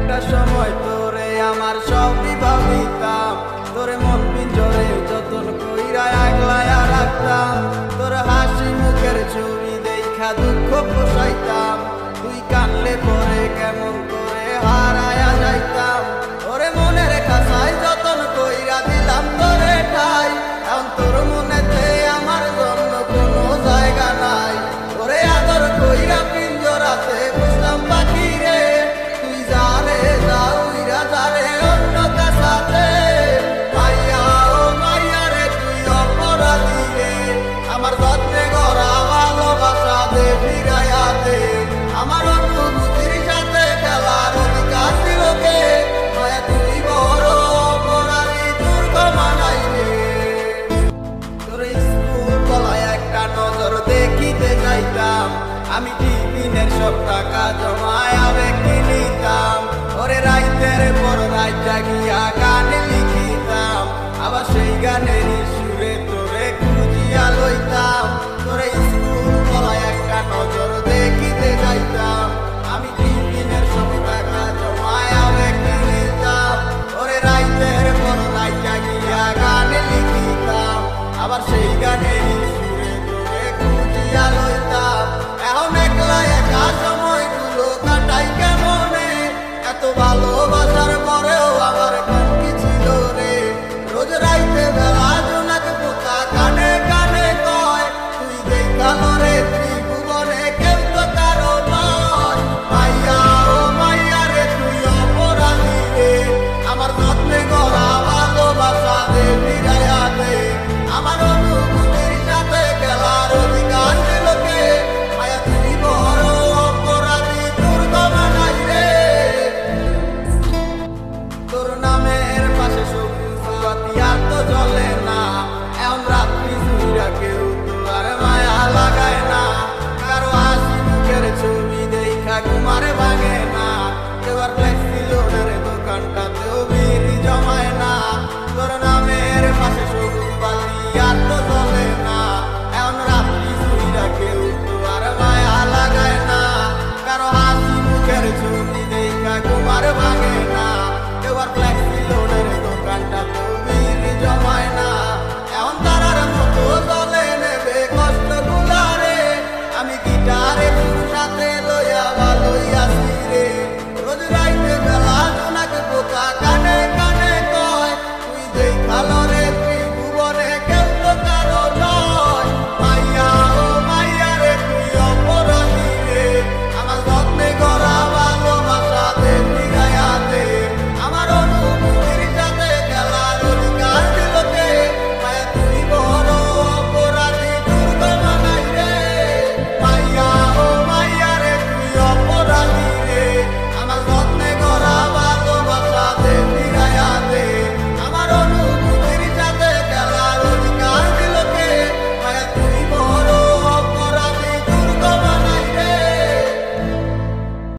একটা সময় তোরে আমার সবই ভাবিতাম, তোরে মন পিঞ্জরে যতন কইরা আগলায়া রাখতাম, তোর হাসি মুখের ছবি দেখা দুঃখ পোষাইতাম, তুই কানলে পরে কেমন করে হারায়া যাইতাম। ওরে মনের খাসায় যতন কইরা দিলাম তোরে ঠাই, এখন তোর মনেতে আমার জন্য কোনো জায়গা নাই। ওরে আদর কইরা পিঞ্জরাতে বুঝলাম পাখি রে, তুই যারে যা উইরা যারে অন্য কাছাতে। মাইয়া ও মাইয়া রে তুই অপরাধী রে, আমার যত্নে গড়া ভালোবাসা দে ফিরাইয়া দে। আমার অনুভূতির সাথে খেলার অধিকার ছিল কে, মায়া তুই বড় অপরাধী, তোর ক্ষমা নাই রে। তোর স্কুল গলায় একটা নজর দেখিতে যাইতাম, আমি টিফিনের সব টাকা জমায়